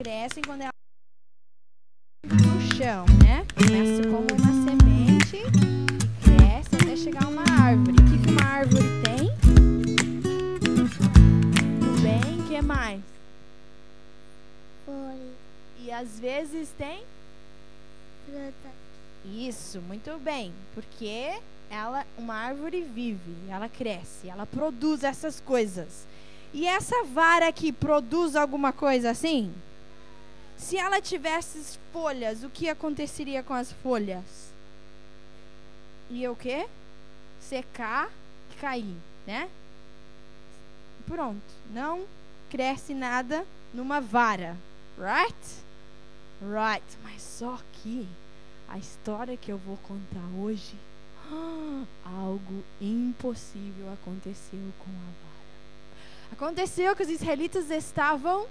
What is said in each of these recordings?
crescem quando elas no chão, né? Começa como uma semente e cresce até chegar a uma árvore. O que uma árvore tem? Tudo bem, o que mais? Folha. E às vezes tem? Fruta. Isso, muito bem. Porque uma árvore vive, ela cresce, ela produz essas coisas. E essa vara aqui produz alguma coisa assim? Se ela tivesse folhas, o que aconteceria com as folhas? Ia o quê? Secar e cair, né? Pronto, não cresce nada numa vara, right? Right, mas só que a história que eu vou contar hoje, algo impossível aconteceu com a vara. Aconteceu que os israelitas estavam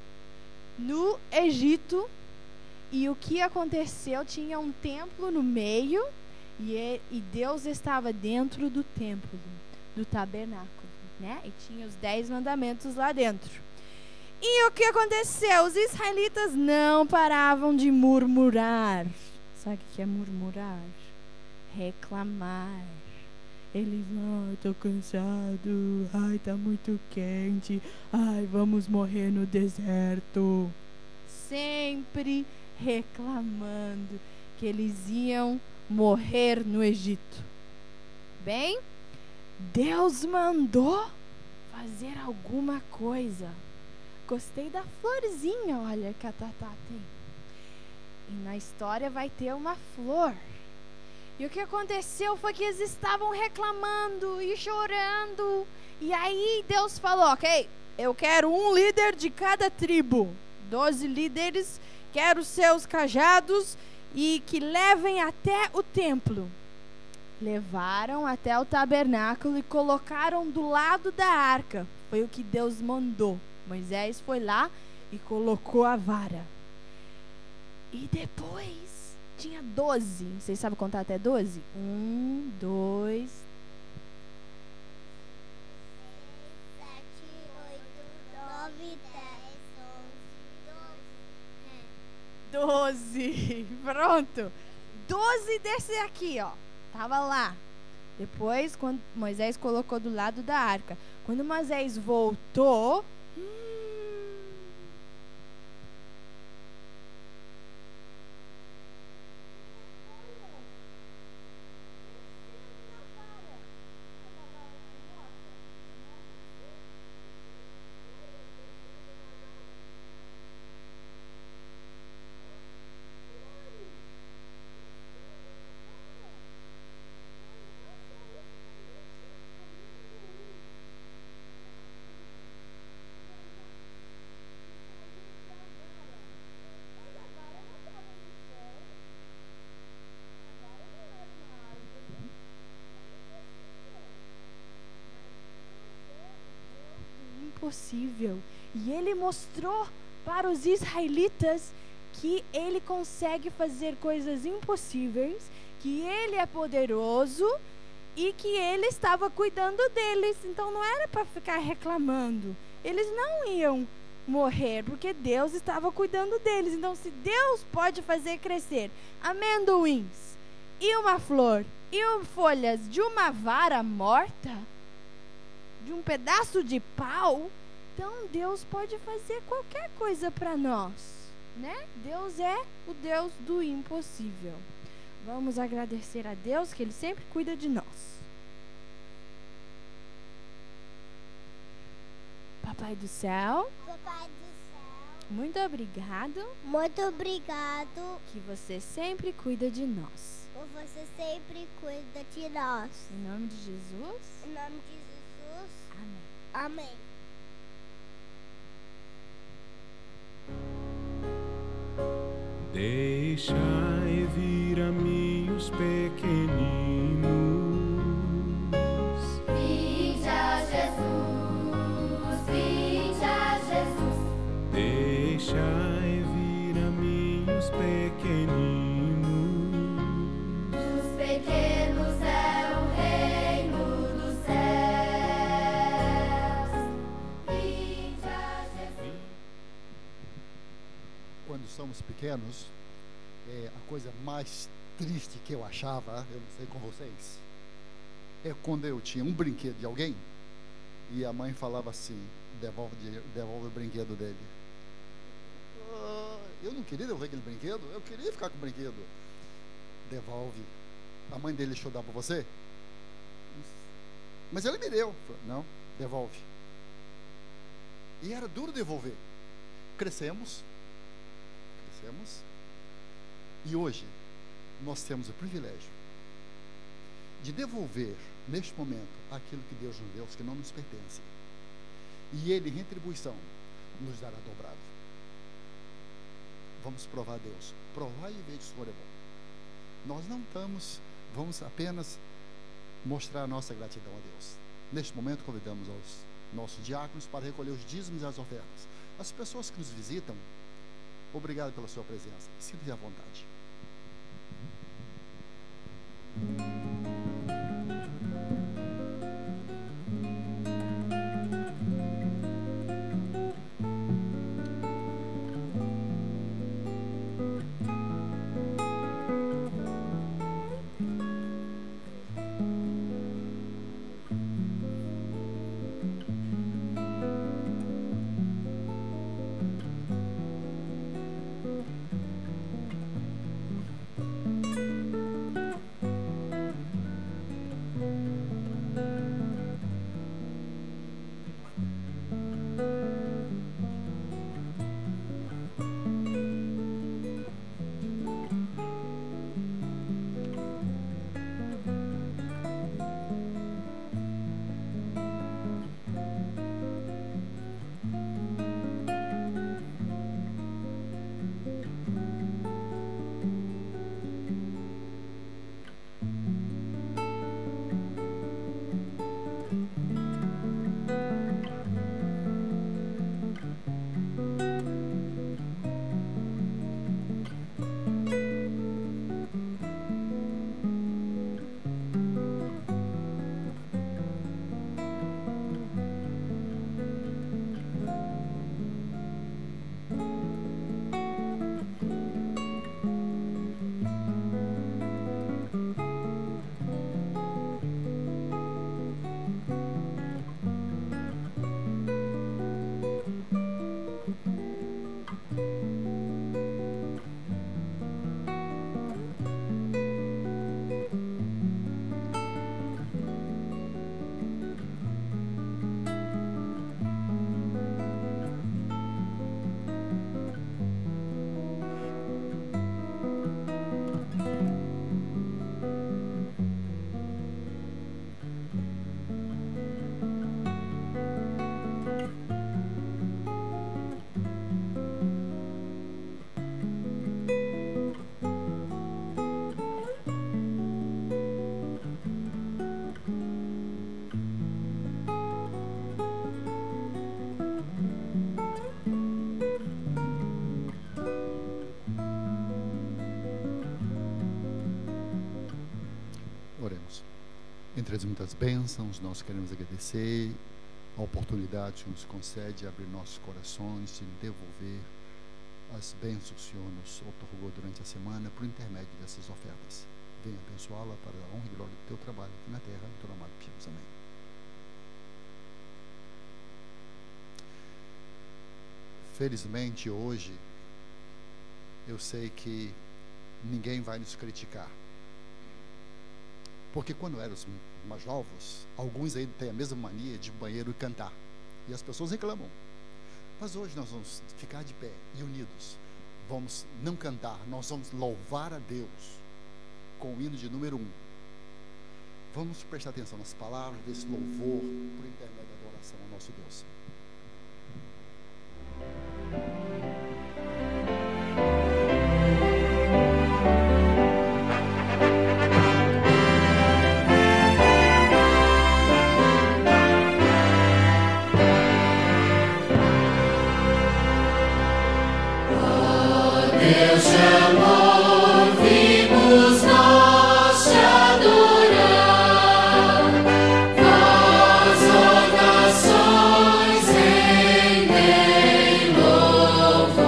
no Egito e o que aconteceu? Tinha um templo no meio e Deus estava dentro do templo, do tabernáculo, né? E tinha os 10 mandamentos lá dentro. E o que aconteceu? Os israelitas não paravam de murmurar. Sabe o que é murmurar? Reclamar. Eles, tô cansado, tá muito quente, vamos morrer no deserto. Sempre reclamando que eles iam morrer no Egito. Bem, Deus mandou fazer alguma coisa. Gostei da florzinha, olha, que a Tatá tem. E na história vai ter uma flor. E o que aconteceu foi que eles estavam reclamando e chorando. E aí Deus falou, ok, eu quero um líder de cada tribo. 12 líderes, quero seus cajados e que levem até o templo. Levaram até o tabernáculo e colocaram do lado da arca. Foi o que Deus mandou. Moisés foi lá e colocou a vara. E depois tinha 12. Vocês sabem contar até 12? 1, 2, 7, 8, 9, 10, 12. 11, 12. Pronto. 12 desse aqui, ó. Tava lá. Depois, quando Moisés colocou do lado da arca. Quando Moisés voltou... Impossível. E ele mostrou para os israelitas que ele consegue fazer coisas impossíveis, que ele é poderoso e que ele estava cuidando deles. Então não era para ficar reclamando. Eles não iam morrer porque Deus estava cuidando deles. Então se Deus pode fazer crescer amendoins e uma flor e folhas de uma vara morta, de um pedaço de pau, então Deus pode fazer qualquer coisa para nós, né? Deus é o Deus do impossível. Vamos agradecer a Deus que Ele sempre cuida de nós. Papai do céu, Papai do céu, muito obrigado muito obrigado que você sempre cuida de nós. por você sempre cuida de nós. Em nome de Jesus, Em nome de Jesus, amém. amém. Deixai vir a mim os pequeninos. Vinde a Jesus, vinde a Jesus. Deixai vir a mim os pequeninos. Os pequenos é o reino dos céus. Vinde a Jesus. quando somos pequenos, a coisa mais triste que eu achava, eu não sei com vocês, é quando eu tinha um brinquedo de alguém e a mãe falava assim: devolve o brinquedo dele. Eu não queria devolver aquele brinquedo, eu queria ficar com o brinquedo. Devolve. A mãe dele deixou dar para você? Mas ele me deu. Não, devolve. E era duro devolver. Crescemos. E hoje nós temos o privilégio de devolver neste momento aquilo que Deus nos deu, que não nos pertence. E Ele, em retribuição, nos dará dobrado. Vamos provar a Deus. Provar e ver se o Senhor é bom. Nós não vamos apenas mostrar a nossa gratidão a Deus. Neste momento convidamos aos nossos diáconos para recolher os dízimos e as ofertas. As pessoas que nos visitam, obrigado pela sua presença. Sinta-se à vontade. Entre as muitas bênçãos, nós queremos agradecer a oportunidade que nos concede de abrir nossos corações e devolver as bênçãos que o Senhor nos otorgou durante a semana por intermédio dessas ofertas. Venha abençoá-la para a honra e glória do teu trabalho aqui na terra, em teu nome, pedimos. Amém. Felizmente hoje eu sei que ninguém vai nos criticar, porque quando éramos mais novos, alguns ainda têm a mesma mania de ir ao banheiro e cantar, e as pessoas reclamam. Mas hoje nós vamos ficar de pé e unidos, vamos não cantar, nós vamos louvar a Deus com o hino de número 1. Vamos prestar atenção nas palavras desse louvor por intermédio da adoração ao nosso Deus. Deus chamou, vimos nós te adorar. Vós, ó nações, rendei louvor.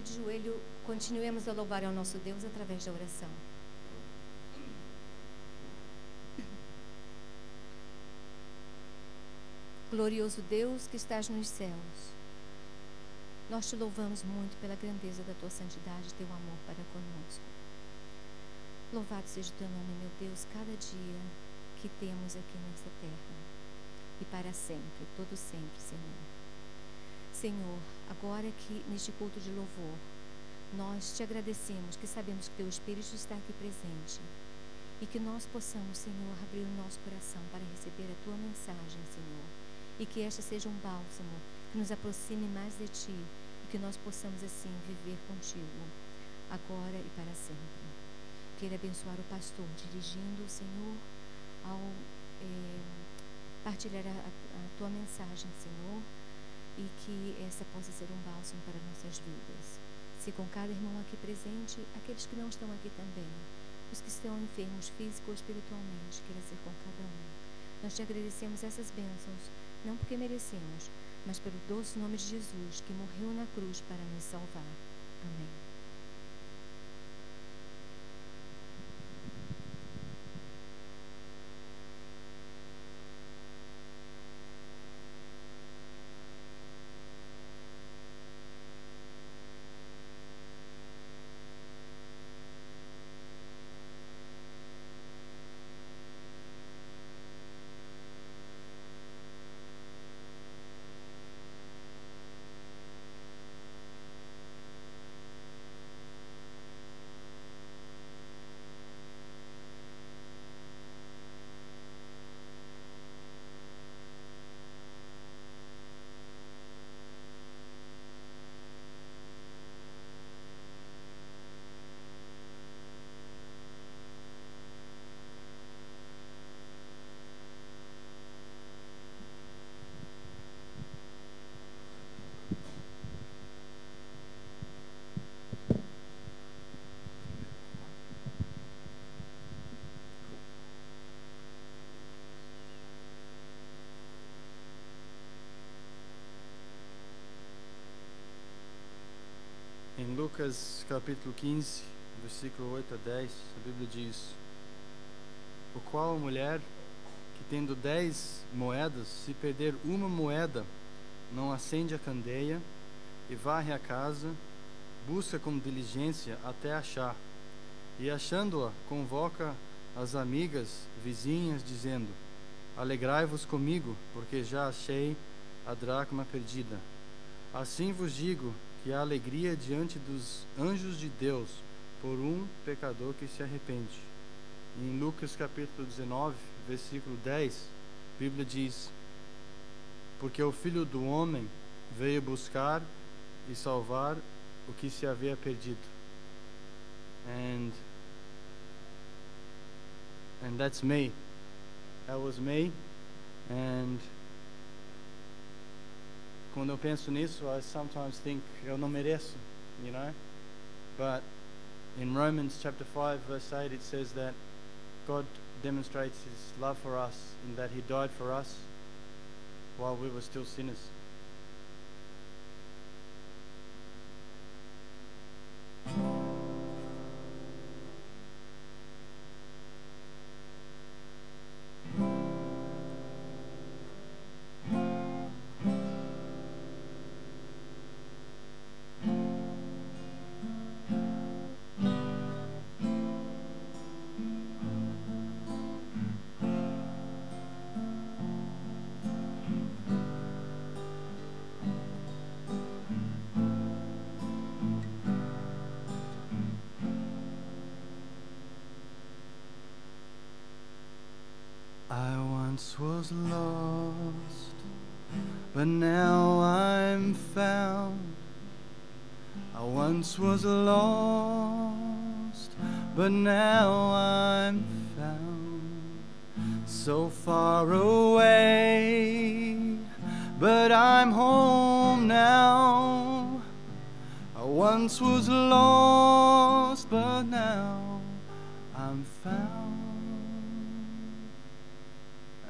de joelho, continuemos a louvar ao nosso Deus através da oração. Glorioso Deus que estás nos céus, nós te louvamos muito pela grandeza da tua santidade e teu amor para conosco. Louvado seja o teu nome, meu Deus, cada dia que temos aqui nesta terra e para sempre, todo sempre, Senhor. Senhor, agora que neste culto de louvor, nós te agradecemos que sabemos que teu Espírito está aqui presente e que nós possamos, Senhor, abrir o nosso coração para receber a tua mensagem, Senhor, e que esta seja um bálsamo que nos aproxime mais de ti e que nós possamos assim viver contigo agora e para sempre. Queira abençoar o pastor, dirigindo o Senhor ao partilhar a tua mensagem, Senhor, e que essa possa ser um bálsamo para nossas vidas. Se com cada irmão aqui presente, aqueles que não estão aqui também, os que estão enfermos físico ou espiritualmente, queira ser com cada um. Nós te agradecemos essas bênçãos, não porque merecemos, mas pelo doce nome de Jesus, que morreu na cruz para nos salvar. Amém. Em Lucas capítulo 15, versículo 8 a 10, a Bíblia diz: o qual a mulher que tendo 10 moedas, se perder uma moeda, não acende a candeia e varre a casa, busca com diligência até achar, e achando-a, convoca as amigas, vizinhas, dizendo: alegrai-vos comigo, porque já achei a dracma perdida. Assim vos digo que há alegria diante dos anjos de Deus por um pecador que se arrepende. Em Lucas capítulo 19, versículo 10, a Bíblia diz: porque o Filho do Homem veio buscar e salvar o que se havia perdido. And that's me. That was me. And quando eu penso nisso, I sometimes think eu não mereço, you know. But in Romans chapter 5 verse 8 it says that God demonstrates his love for us in that he died for us while we were still sinners. I once was lost, but now I'm found. I once was lost, but now I'm found. So far away, but I'm home now. I once was lost, but now I'm found.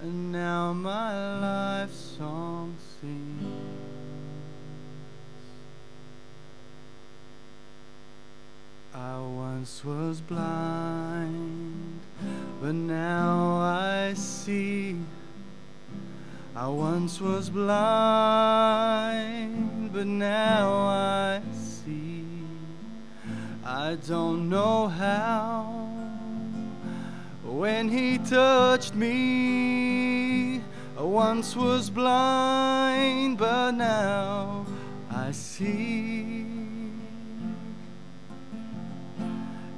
And now my life song sings. once was blind, but now I see. I once was blind, but now I see. I don't know how. When he touched me, I once was blind, but now I see.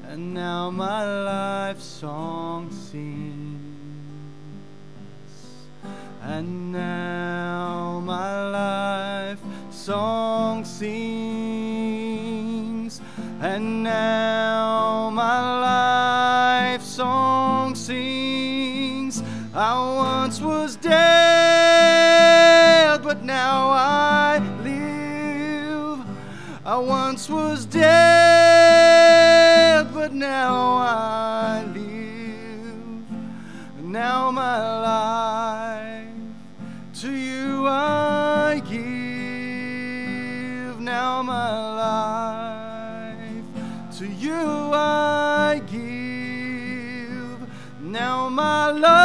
And now my life song sings. And now my life song sings. And now my life song sings. I once was dead, but now I live. I once was dead, but now I live. Now my life to you I give. Now my life to you I give. Now my life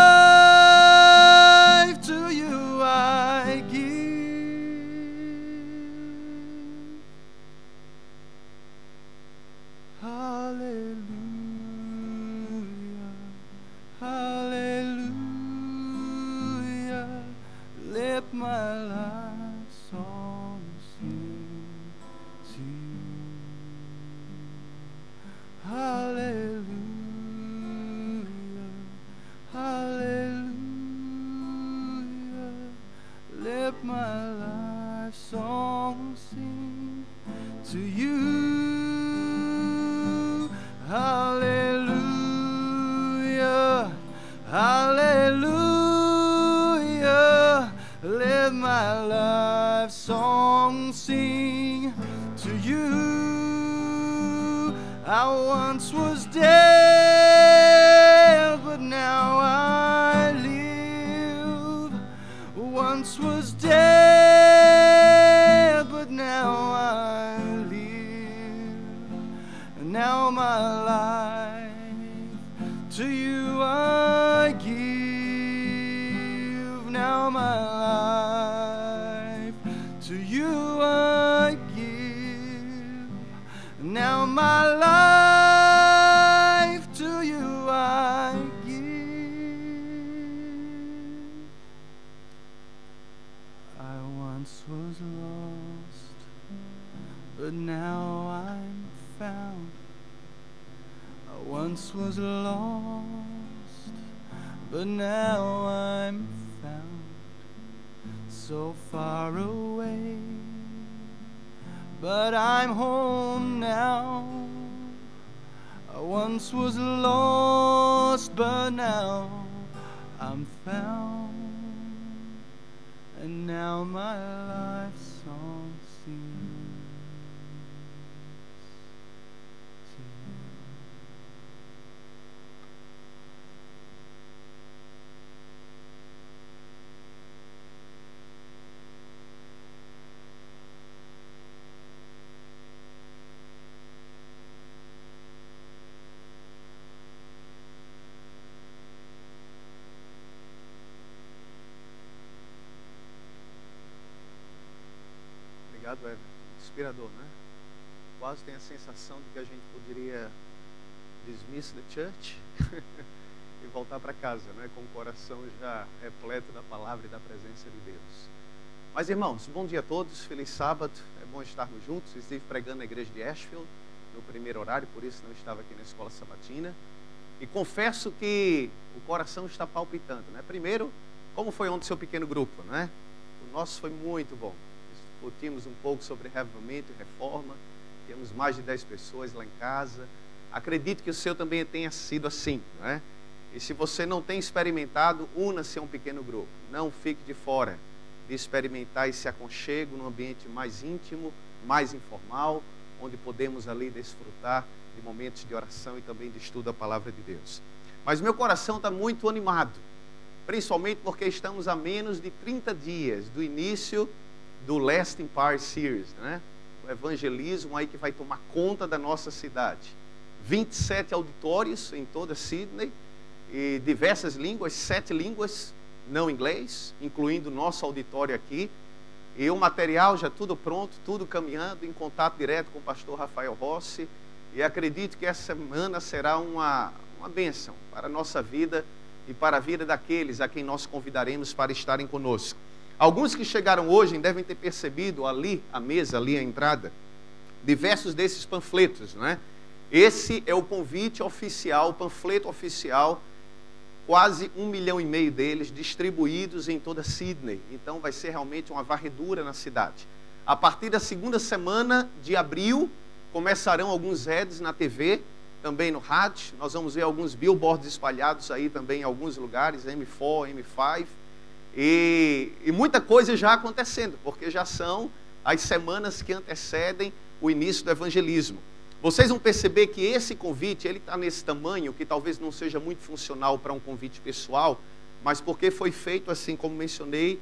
to you I give. Hallelujah, hallelujah. Let my life song sing to you. Hallelujah, hallelujah. Let my life song sing to you. Hallelujah, hallelujah. Let my life song sing to you. I once was dead, but now I live. Once was dead, but now I live. And now my life to you I give. Now my life to you I give. Now my life to you I give. I once was lost, but now I'm found. I once was lost, but now I'm found. So far away, but I'm home now. I once was lost, but now I'm found. And now my life song sings to you. Obrigado, Evan. Inspirador, né? Quase tem a sensação de que a gente poderia dismiss the church e voltar para casa, né? Com o coração já repleto da palavra e da presença de Deus. Mas, irmãos, bom dia a todos, feliz sábado, é bom estarmos juntos. Eu estive pregando na igreja de Ashfield no primeiro horário, por isso não estava aqui na escola sabatina. E confesso que o coração está palpitando, né? Primeiro, como foi ontem seu pequeno grupo, né? O nosso foi muito bom. Discutimos um pouco sobre reavivamento e reforma. Temos mais de 10 pessoas lá em casa. Acredito que o seu também tenha sido assim, não é? E se você não tem experimentado, una-se a um pequeno grupo. Não fique de fora de experimentar esse aconchego num ambiente mais íntimo, mais informal, onde podemos ali desfrutar de momentos de oração e também de estudo da palavra de Deus. Mas meu coração está muito animado, principalmente porque estamos a menos de 30 dias do início do Lasting Power Series, né? O evangelismo aí que vai tomar conta da nossa cidade. 27 auditórios em toda Sydney, e diversas línguas, 7 línguas, não inglês, incluindo o nosso auditório aqui. E o material já tudo pronto, tudo caminhando, em contato direto com o pastor Rafael Rossi. E acredito que essa semana será uma bênção para a nossa vida e para a vida daqueles a quem nós convidaremos para estarem conosco. Alguns que chegaram hoje devem ter percebido ali, a mesa, ali a entrada, diversos desses panfletos, não é? Esse é o convite oficial, o panfleto oficial, quase 1,5 milhão deles distribuídos em toda Sydney. Então vai ser realmente uma varredura na cidade. A partir da segunda semana de abril, começarão alguns ads na TV, também no rádio. Nós vamos ver alguns billboards espalhados aí também em alguns lugares, M4, M5. E muita coisa já acontecendo, porque já são as semanas que antecedem o início do evangelismo. Vocês vão perceber que esse convite, ele está nesse tamanho, que talvez não seja muito funcional para um convite pessoal, mas porque foi feito, assim como mencionei,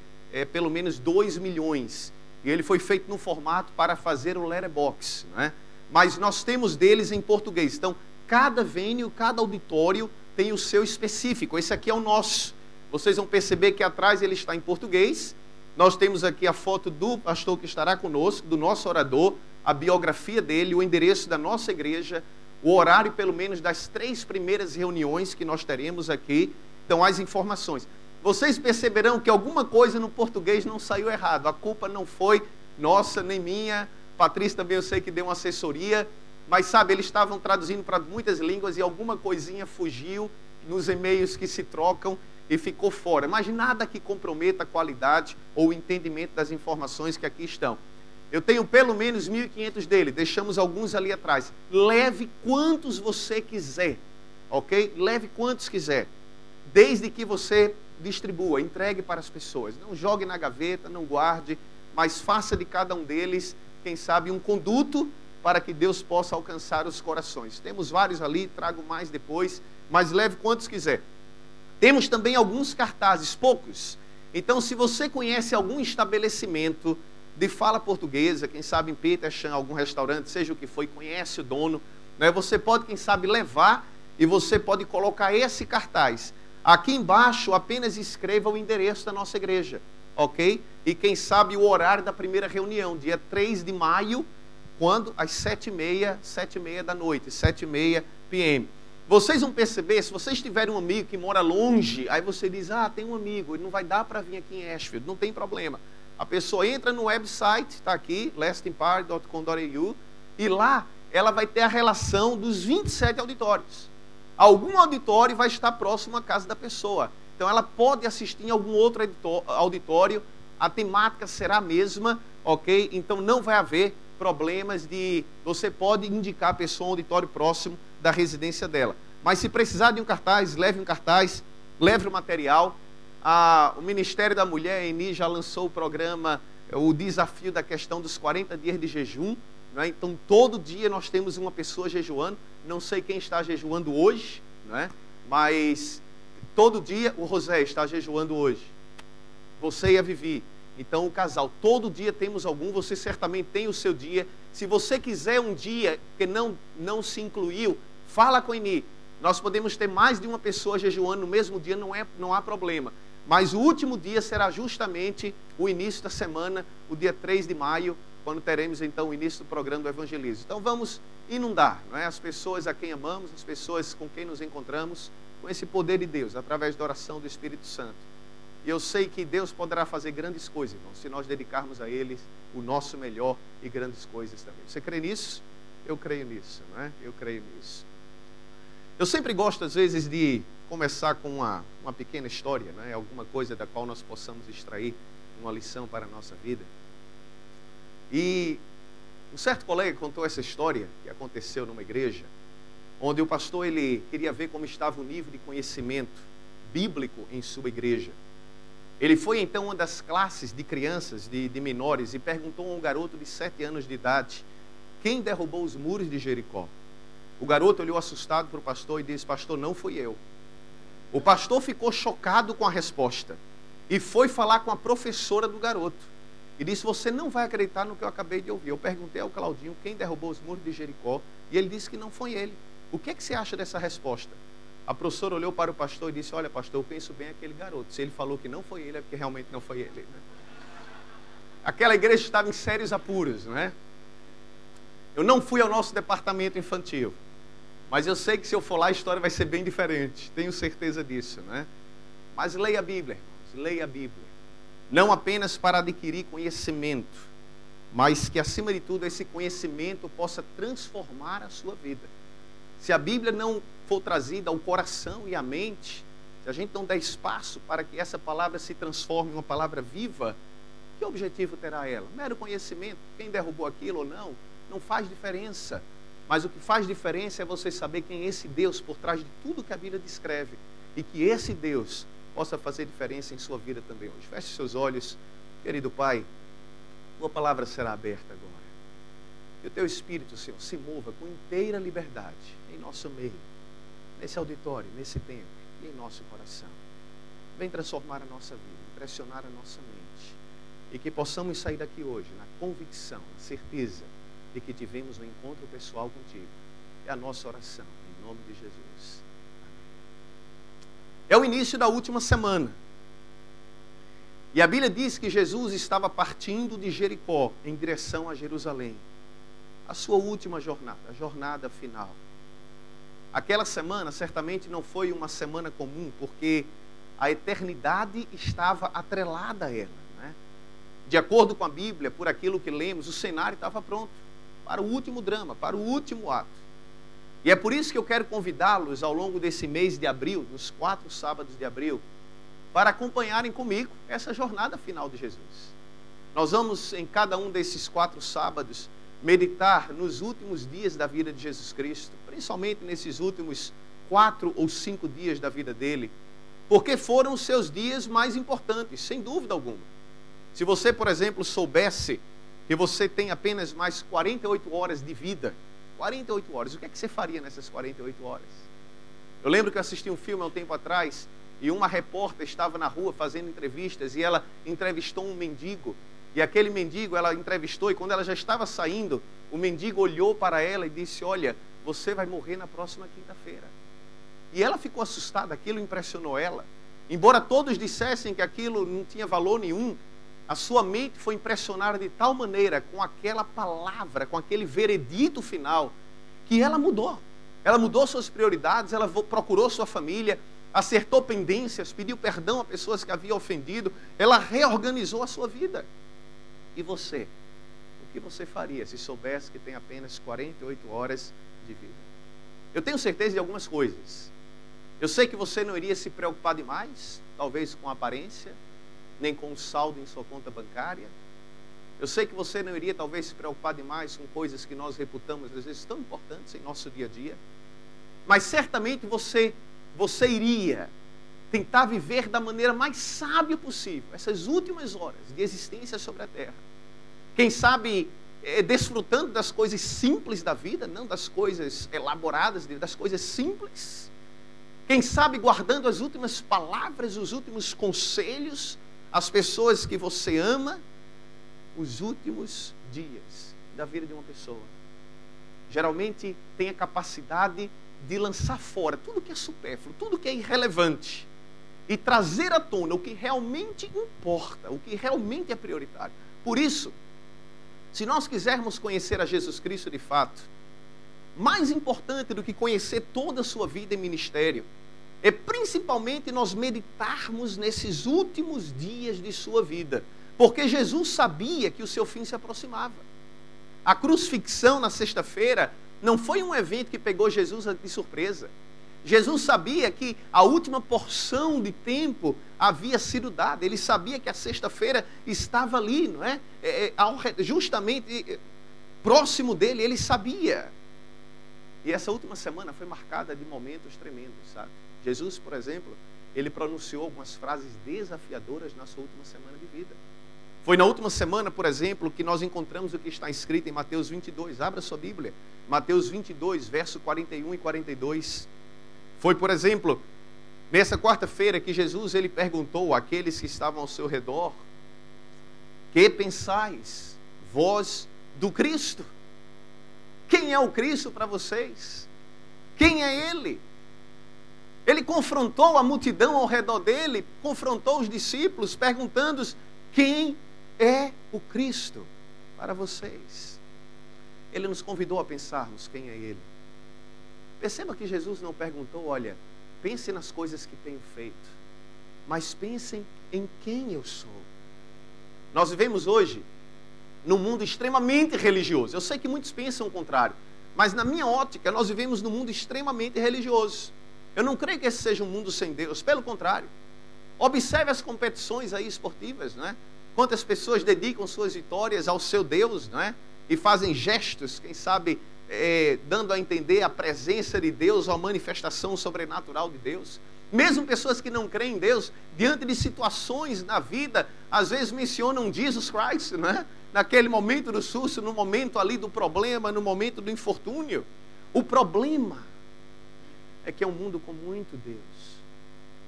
pelo menos 2 milhões. E ele foi feito no formato para fazer o letterbox, né? Mas nós temos deles em português. Então, cada venue, cada auditório tem o seu específico. Esse aqui é o nosso. Vocês vão perceber que atrás ele está em português. Nós temos aqui a foto do pastor que estará conosco, do nosso orador, a biografia dele, o endereço da nossa igreja, o horário pelo menos das 3 primeiras reuniões que nós teremos aqui. Então, as informações. Vocês perceberão que alguma coisa no português não saiu errado. A culpa não foi nossa nem minha. Patrícia também eu sei que deu uma assessoria. Mas sabe, eles estavam traduzindo para muitas línguas e alguma coisinha fugiu nos e-mails que se trocam e ficou fora. Mas nada que comprometa a qualidade ou o entendimento das informações que aqui estão. Eu tenho pelo menos 1.500 dele, deixamos alguns ali atrás. Leve quantos você quiser, ok? Leve quantos quiser, desde que você distribua, entregue para as pessoas. Não jogue na gaveta, não guarde, mas faça de cada um deles, quem sabe, um conduto para que Deus possa alcançar os corações. Temos vários ali, trago mais depois, mas leve quantos quiser. Temos também alguns cartazes, poucos. Então, se você conhece algum estabelecimento de fala portuguesa, quem sabe em Petersham, algum restaurante, seja o que for, conhece o dono, né? Você pode, quem sabe, levar e você pode colocar esse cartaz. Aqui embaixo, apenas escreva o endereço da nossa igreja, ok? E quem sabe o horário da primeira reunião, dia 3 de maio, quando? Às 7h30 da noite, 7h30 p.m. Vocês vão perceber, se vocês tiverem um amigo que mora longe, aí você diz, tem um amigo, ele não vai dar para vir aqui em Ashfield, não tem problema. A pessoa entra no website, está aqui, lastingpower.com.au, e lá ela vai ter a relação dos 27 auditórios. Algum auditório vai estar próximo à casa da pessoa. Então ela pode assistir em algum outro auditório, a temática será a mesma, ok? Então não vai haver problemas de... Você pode indicar a pessoa um auditório próximo da residência dela. Mas se precisar de um cartaz, leve o material. O Ministério da Mulher, a Eni, já lançou o programa, o desafio da questão dos 40 dias de jejum, não é? Então todo dia nós temos uma pessoa jejuando. Não sei quem está jejuando hoje, não é? Mas todo dia o José está jejuando hoje, você e a Vivi. Então o casal, todo dia temos algum. Você certamente tem o seu dia. Se você quiser um dia que não se incluiu, fala com a Eni. Nós podemos ter mais de uma pessoa jejuando no mesmo dia, não há problema. Mas o último dia será justamente o início da semana, o dia 3 de maio, quando teremos então o início do programa do evangelismo. Então vamos inundar, não é? As pessoas a quem amamos, as pessoas com quem nos encontramos, com esse poder de Deus, através da oração do Espírito Santo. E eu sei que Deus poderá fazer grandes coisas, irmãos, se nós dedicarmos a Ele o nosso melhor e grandes coisas também. Você crê nisso? Eu creio nisso, não é? Eu creio nisso. Eu sempre gosto, às vezes, de começar com uma pequena história, né? Alguma coisa da qual nós possamos extrair uma lição para a nossa vida. E um certo colega contou essa história que aconteceu numa igreja, onde o pastor ele queria ver como estava o nível de conhecimento bíblico em sua igreja. Ele foi então uma das classes de crianças, de menores, e perguntou a um garoto de 7 anos de idade, quem derrubou os muros de Jericó? O garoto olhou assustado para o pastor e disse, pastor, não fui eu. O pastor ficou chocado com a resposta e foi falar com a professora do garoto. E disse, você não vai acreditar no que eu acabei de ouvir. Eu perguntei ao Claudinho quem derrubou os muros de Jericó e ele disse que não foi ele. O que é que você acha dessa resposta? A professora olhou para o pastor e disse, olha pastor, eu penso bem aquele garoto. Se ele falou que não foi ele, é porque realmente não foi ele. Né? Aquela igreja estava em sérios apuros, não é? Eu não fui ao nosso departamento infantil, mas eu sei que se eu for lá a história vai ser bem diferente. Tenho certeza disso, não é? Mas leia a Bíblia, irmãos, leia a Bíblia. Não apenas para adquirir conhecimento, mas que acima de tudo esse conhecimento possa transformar a sua vida. Se a Bíblia não for trazida ao coração e à mente, se a gente não der espaço para que essa palavra se transforme em uma palavra viva, que objetivo terá ela? Mero conhecimento, quem derrubou aquilo ou não, não faz diferença. Mas o que faz diferença é você saber quem é esse Deus por trás de tudo que a Bíblia descreve. E que esse Deus possa fazer diferença em sua vida também hoje. Feche seus olhos, querido Pai, tua palavra será aberta agora. Que o teu Espírito, Senhor, se mova com inteira liberdade em nosso meio, nesse auditório, nesse tempo e em nosso coração. Vem transformar a nossa vida, impressionar a nossa mente. E que possamos sair daqui hoje na convicção, na certeza de que tivemos um encontro pessoal contigo. É a nossa oração, em nome de Jesus. É o início da última semana. E a Bíblia diz que Jesus estava partindo de Jericó em direção a Jerusalém. A sua última jornada, a jornada final. Aquela semana certamente não foi uma semana comum, porque a eternidade estava atrelada a ela. Né? De acordo com a Bíblia, por aquilo que lemos, o cenário estava pronto para o último drama, para o último ato. E é por isso que eu quero convidá-los ao longo desse mês de abril, nos 4 sábados de abril, para acompanharem comigo essa jornada final de Jesus. Nós vamos, em cada um desses 4 sábados, meditar nos últimos dias da vida de Jesus Cristo, principalmente nesses últimos 4 ou 5 dias da vida dele, porque foram os seus dias mais importantes, sem dúvida alguma. Se você, por exemplo, soubesse que você tem apenas mais 48 horas de vida, 48 horas, o que é que você faria nessas 48 horas? Eu lembro que eu assisti um filme há um tempo atrás, e uma repórter estava na rua fazendo entrevistas, e ela entrevistou um mendigo, e aquele mendigo ela entrevistou, e quando ela já estava saindo, o mendigo olhou para ela e disse, olha, você vai morrer na próxima quinta-feira. E ela ficou assustada, aquilo impressionou ela. Embora todos dissessem que aquilo não tinha valor nenhum, a sua mente foi impressionada de tal maneira com aquela palavra, com aquele veredito final, que ela mudou. Ela mudou suas prioridades, ela procurou sua família, acertou pendências, pediu perdão a pessoas que havia ofendido, ela reorganizou a sua vida. E você? O que você faria se soubesse que tem apenas 48 horas de vida? Eu tenho certeza de algumas coisas. Eu sei que você não iria se preocupar demais, talvez com a aparência, nem com o saldo em sua conta bancária. Eu sei que você não iria talvez se preocupar demais com coisas que nós reputamos às vezes tão importantes em nosso dia a dia. Mas certamente você iria tentar viver da maneira mais sábia possível essas últimas horas de existência sobre a terra. Quem sabe desfrutando das coisas simples da vida, não das coisas elaboradas, das coisas simples. Quem sabe guardando as últimas palavras, os últimos conselhos, as pessoas que você ama, os últimos dias da vida de uma pessoa. Geralmente tem a capacidade de lançar fora tudo que é supérfluo, tudo que é irrelevante e trazer à tona o que realmente importa, o que realmente é prioritário. Por isso, se nós quisermos conhecer a Jesus Cristo de fato, mais importante do que conhecer toda a sua vida e ministério, é principalmente nós meditarmos nesses últimos dias de sua vida, porque Jesus sabia que o seu fim se aproximava. A crucifixão na sexta-feira não foi um evento que pegou Jesus de surpresa. Jesus sabia que a última porção de tempo havia sido dada. Ele sabia que a sexta-feira estava ali, não é? Justamente próximo dele, ele sabia. E essa última semana foi marcada de momentos tremendos, sabe? Jesus, por exemplo, ele pronunciou algumas frases desafiadoras na sua última semana de vida. Foi na última semana, por exemplo, que nós encontramos o que está escrito em Mateus 22. Abra sua Bíblia. Mateus 22, verso 41 e 42. Foi, por exemplo, nessa quarta-feira que Jesus ele perguntou àqueles que estavam ao seu redor: que pensais vós do Cristo? Quem é o Cristo para vocês? Quem é ele? Ele confrontou a multidão ao redor dele, confrontou os discípulos, perguntando-os: quem é o Cristo para vocês? Ele nos convidou a pensarmos quem é ele. Perceba que Jesus não perguntou: olha, pense nas coisas que tenho feito, mas pensem em quem eu sou. Nós vivemos hoje num mundo extremamente religioso. Eu sei que muitos pensam o contrário, mas na minha ótica, nós vivemos num mundo extremamente religioso. Eu não creio que esse seja um mundo sem Deus, pelo contrário. Observe as competições aí esportivas, não é? Quantas pessoas dedicam suas vitórias ao seu Deus, não é? E fazem gestos, quem sabe, dando a entender a presença de Deus, a manifestação sobrenatural de Deus. Mesmo pessoas que não creem em Deus, diante de situações na vida, às vezes mencionam Jesus Christ, não é? Naquele momento do susto, no momento ali do problema, no momento do infortúnio. O problema é que é um mundo com muito Deus,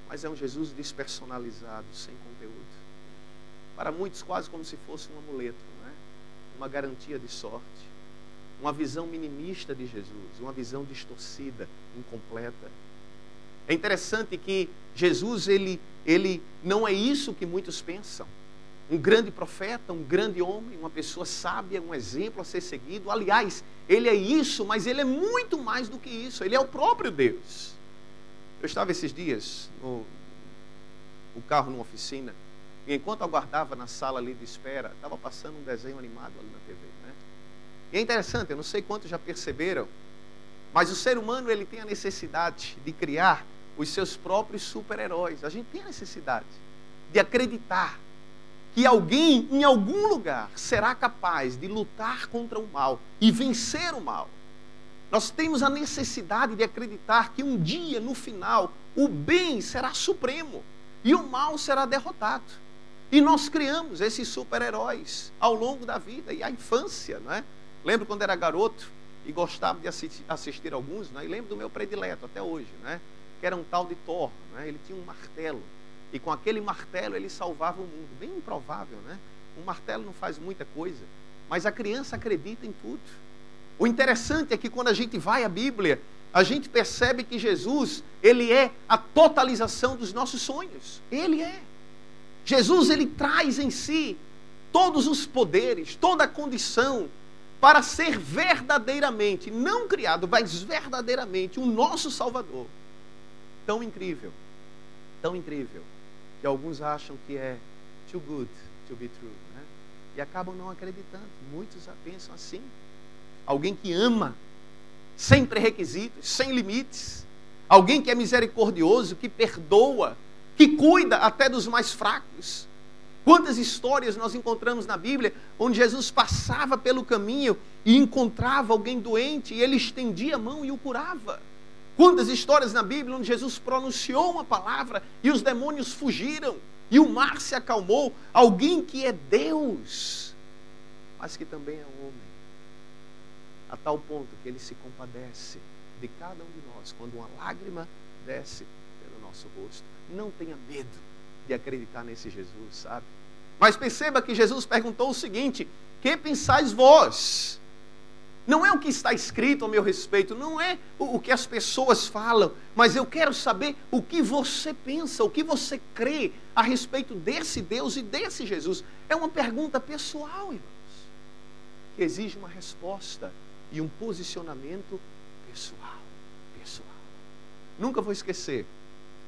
mas é um Jesus despersonalizado, sem conteúdo. Para muitos, quase como se fosse um amuleto, não é? Uma garantia de sorte, uma visão minimista de Jesus, uma visão distorcida, incompleta. É interessante que Jesus, ele não é isso que muitos pensam. Um grande profeta, um grande homem, uma pessoa sábia, um exemplo a ser seguido. Aliás, ele é isso, mas ele é muito mais do que isso. Ele é o próprio Deus. Eu estava esses dias no carro numa oficina, e enquanto aguardava na sala ali de espera, estava passando um desenho animado ali na TV, né? E é interessante, eu não sei quantos já perceberam, mas o ser humano, ele tem a necessidade de criar os seus próprios super-heróis. A gente tem a necessidade de acreditar que alguém, em algum lugar, será capaz de lutar contra o mal e vencer o mal. Nós temos a necessidade de acreditar que um dia, no final, o bem será supremo e o mal será derrotado. E nós criamos esses super-heróis ao longo da vida e a infância, não é? Lembro quando era garoto e gostava de assistir alguns, né? E lembro do meu predileto até hoje, né? Que era um tal de Thor, né? Ele tinha um martelo. E com aquele martelo ele salvava o mundo. Bem improvável, né? Um martelo não faz muita coisa, mas a criança acredita em tudo. O interessante é que quando a gente vai à Bíblia, a gente percebe que Jesus, ele é a totalização dos nossos sonhos. Ele é. Jesus, ele traz em si todos os poderes, toda a condição para ser verdadeiramente, não criado, mas verdadeiramente o nosso Salvador. Tão incrível, que alguns acham que é too good to be true, né? E acabam não acreditando. Muitos pensam assim. Alguém que ama, sem pré-requisitos, sem limites. Alguém que é misericordioso, que perdoa, que cuida até dos mais fracos. Quantas histórias nós encontramos na Bíblia onde Jesus passava pelo caminho e encontrava alguém doente e ele estendia a mão e o curava. Quantas histórias na Bíblia onde Jesus pronunciou uma palavra e os demônios fugiram e o mar se acalmou. Alguém que é Deus, mas que também é homem, a tal ponto que ele se compadece de cada um de nós quando uma lágrima desce pelo nosso rosto. Não tenha medo de acreditar nesse Jesus, sabe? Mas perceba que Jesus perguntou o seguinte: que pensais vós? Não é o que está escrito a meu respeito, não é o que as pessoas falam, mas eu quero saber o que você pensa, o que você crê a respeito desse Deus e desse Jesus. É uma pergunta pessoal, irmãos, que exige uma resposta e um posicionamento pessoal. Nunca vou esquecer,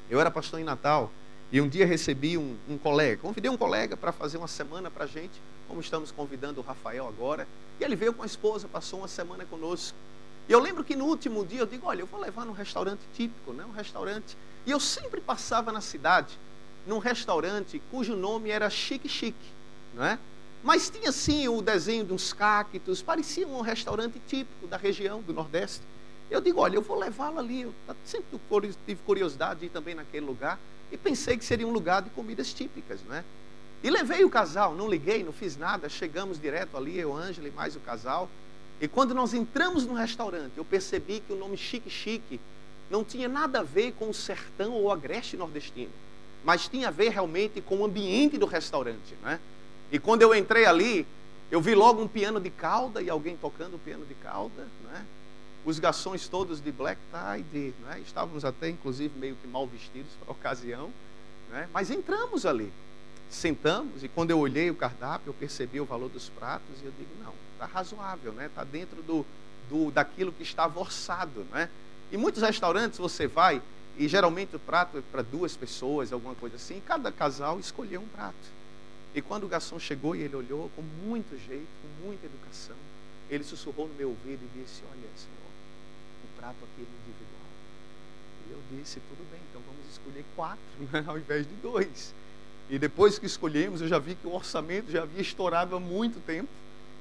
eu era pastor em Natal e um dia recebi um colega, convidei um colega para fazer uma semana para a gente, como estamos convidando o Rafael agora, e ele veio com a esposa, passou uma semana conosco. E eu lembro que no último dia eu digo: olha, eu vou levar num restaurante típico, né? Um restaurante. E eu sempre passava na cidade, num restaurante cujo nome era Chique Chique, não é? Mas tinha sim o desenho de uns cactos, parecia um restaurante típico da região do Nordeste. Eu digo: olha, eu vou levá-lo ali. Eu sempre tive curiosidade de ir também naquele lugar e pensei que seria um lugar de comidas típicas, não é? E levei o casal, não liguei, não fiz nada, chegamos direto ali, eu, Ângela e mais o casal. E quando nós entramos no restaurante, eu percebi que o nome Chique Chique não tinha nada a ver com o sertão ou agreste nordestino, mas tinha a ver realmente com o ambiente do restaurante, né? E quando eu entrei ali, eu vi logo um piano de cauda e alguém tocando o piano de cauda, né? os garçons todos de black tie, né? Estávamos até, inclusive, meio que mal vestidos para a ocasião, né? Mas entramos ali, sentamos, e quando eu olhei o cardápio, eu percebi o valor dos pratos, e eu digo, não, está razoável, né? Está dentro daquilo que estava orçado, né? E muitos restaurantes você vai, e geralmente o prato é para 2 pessoas, alguma coisa assim, e cada casal escolheu um prato. E quando o garçom chegou e ele olhou com muito jeito, com muita educação, ele sussurrou no meu ouvido e disse, olha, senhor, o prato aqui é individual. E eu disse, tudo bem, então vamos escolher 4, né, ao invés de 2. E depois que escolhemos, eu já vi que o orçamento já havia estourado há muito tempo.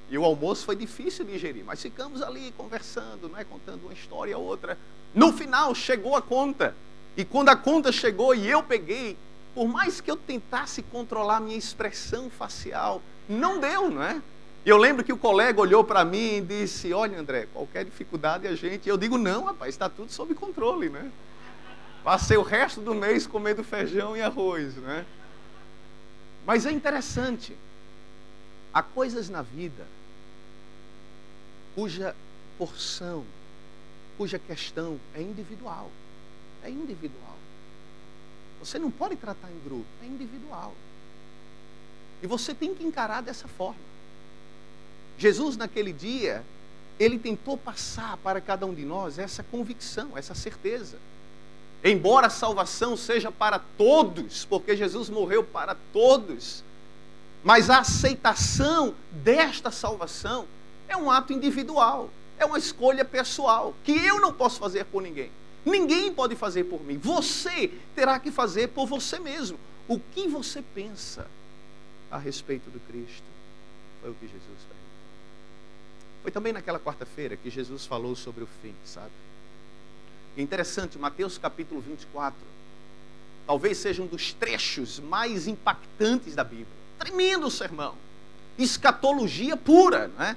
E o almoço foi difícil de digerir, mas ficamos ali conversando, né, contando uma história ou outra. No final chegou a conta. E quando a conta chegou e eu peguei, por mais que eu tentasse controlar a minha expressão facial, não deu, não é? Eu lembro que o colega olhou para mim e disse, olha, André, qualquer dificuldade a gente... Eu digo, não, rapaz, está tudo sob controle, né? Passei o resto do mês comendo feijão e arroz, né? Mas é interessante. Há coisas na vida cuja porção, cuja questão é individual. É individual. Você não pode tratar em grupo, é individual. E você tem que encarar dessa forma. Jesus, naquele dia, ele tentou passar para cada um de nós essa convicção, essa certeza. Embora a salvação seja para todos, porque Jesus morreu para todos, mas a aceitação desta salvação é um ato individual, é uma escolha pessoal, que eu não posso fazer por ninguém. Ninguém pode fazer por mim. Você terá que fazer por você mesmo. O que você pensa a respeito do Cristo foi o que Jesus fez. Foi também naquela quarta-feira que Jesus falou sobre o fim, sabe? É interessante, Mateus capítulo 24, talvez seja um dos trechos mais impactantes da Bíblia. Tremendo sermão. Escatologia pura, né?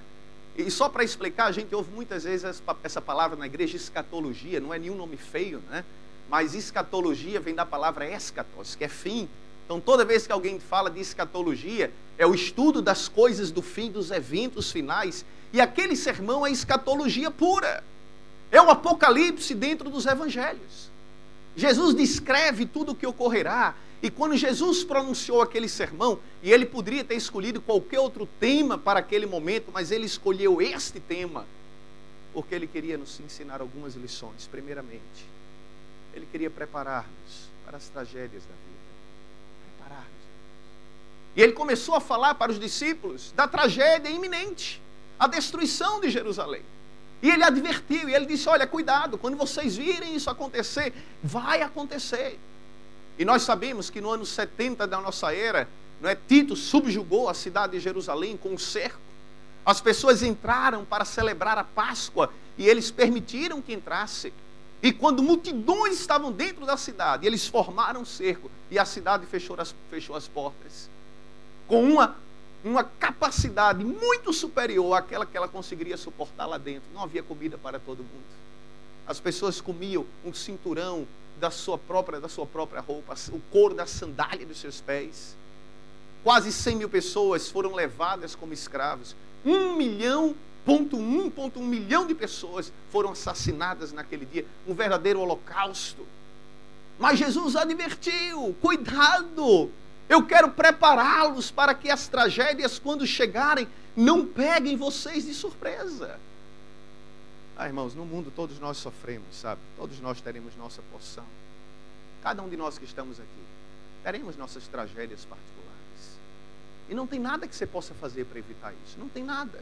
E só para explicar, a gente ouve muitas vezes essa palavra na igreja, escatologia, não é nenhum nome feio, né? Mas escatologia vem da palavra eschatos, que é fim. Então toda vez que alguém fala de escatologia, é o estudo das coisas do fim, dos eventos finais. E aquele sermão é escatologia pura. É o apocalipse dentro dos evangelhos. Jesus descreve tudo o que ocorrerá. E quando Jesus pronunciou aquele sermão, e ele poderia ter escolhido qualquer outro tema para aquele momento, mas ele escolheu este tema, porque ele queria nos ensinar algumas lições. Primeiramente, ele queria preparar-nos para as tragédias da vida. Preparar-nos. E ele começou a falar para os discípulos da tragédia iminente, a destruição de Jerusalém. E ele advertiu, e ele disse, olha, cuidado, quando vocês virem isso acontecer, vai acontecer. E nós sabemos que no ano 70 da nossa era, não é, Tito subjugou a cidade de Jerusalém com um cerco. As pessoas entraram para celebrar a Páscoa e eles permitiram que entrassem. E quando multidões estavam dentro da cidade, eles formaram um cerco e a cidade fechou as portas. Com uma capacidade muito superior àquela que ela conseguiria suportar lá dentro. Não havia comida para todo mundo. As pessoas comiam um cinturão da sua própria roupa, o couro da sandália dos seus pés. Quase 100 mil pessoas foram levadas como escravos. 1 milhão de pessoas foram assassinadas naquele dia. Um verdadeiro holocausto. Mas Jesus advertiu, cuidado, eu quero prepará-los para que as tragédias, quando chegarem, não peguem vocês de surpresa. Irmãos, no mundo todos nós sofremos, sabe? Todos nós teremos nossa porção. Cada um de nós que estamos aqui, teremos nossas tragédias particulares. E não tem nada que você possa fazer para evitar isso. Não tem nada.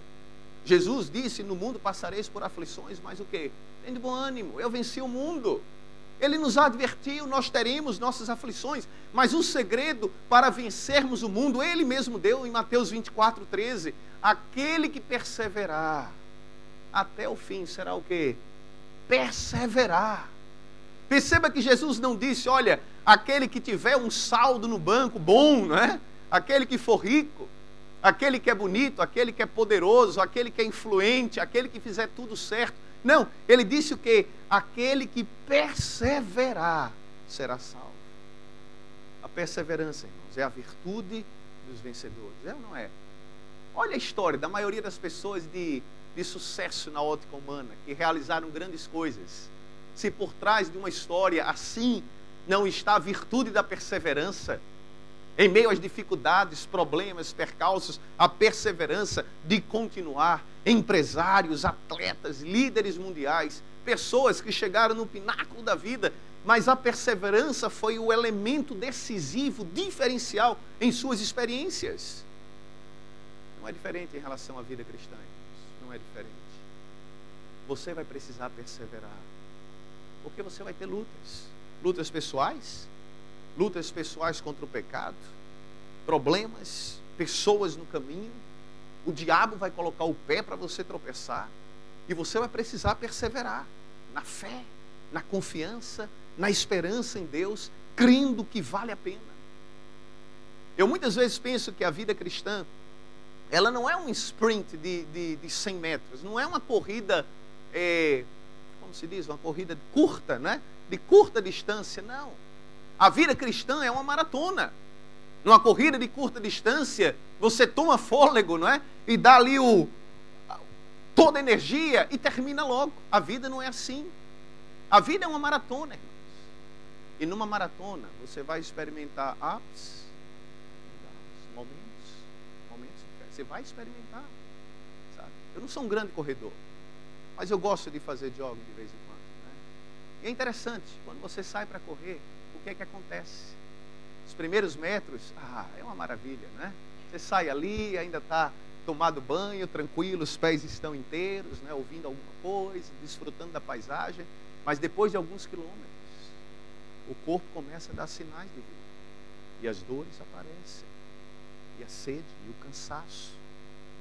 Jesus disse, no mundo passareis por aflições, mas o quê? Tem de bom ânimo, eu venci o mundo. Ele nos advertiu, nós teremos nossas aflições, mas o segredo para vencermos o mundo, ele mesmo deu em Mateus 24, 13. Aquele que perseverar até o fim será o quê? Perseverar. Perceba que Jesus não disse, olha, aquele que tiver um saldo no banco bom, não é? Aquele que for rico, aquele que é bonito, aquele que é poderoso, aquele que é influente, aquele que fizer tudo certo. Não, ele disse o quê? Aquele que perseverar será salvo. A perseverança, irmãos, é a virtude dos vencedores. É ou não é? Olha a história da maioria das pessoas de sucesso na ótica humana, que realizaram grandes coisas. Se por trás de uma história assim não está a virtude da perseverança, em meio às dificuldades, problemas, percalços, a perseverança de continuar. Empresários, atletas, líderes mundiais, pessoas que chegaram no pináculo da vida, mas a perseverança foi o elemento decisivo, diferencial em suas experiências. Não é diferente em relação à vida cristã, irmãos. Não é diferente. Você vai precisar perseverar, porque você vai ter lutas. Lutas pessoais contra o pecado, problemas, pessoas no caminho. O diabo vai colocar o pé para você tropeçar, e você vai precisar perseverar na fé, na confiança, na esperança em Deus, crendo que vale a pena. Eu muitas vezes penso que a vida cristã, ela não é um sprint de 100 metros, não é uma corrida, como se diz, uma corrida curta, né? De curta distância, não. A vida cristã é uma maratona. Numa corrida de curta distância, você toma fôlego, não é? E dá ali toda a energia e termina logo. A vida não é assim. A vida é uma maratona, irmãos. E numa maratona, você vai experimentar ups, momentos. Você vai experimentar, sabe? Eu não sou um grande corredor, mas eu gosto de fazer jogging de vez em quando, né? E é interessante, quando você sai para correr, o que é que acontece? Os primeiros metros, é uma maravilha, né? Você sai ali, ainda está tomado banho, tranquilo, os pés estão inteiros, né? Ouvindo alguma coisa, desfrutando da paisagem, mas depois de alguns quilômetros, o corpo começa a dar sinais de vida, e as dores aparecem, e a sede, e o cansaço,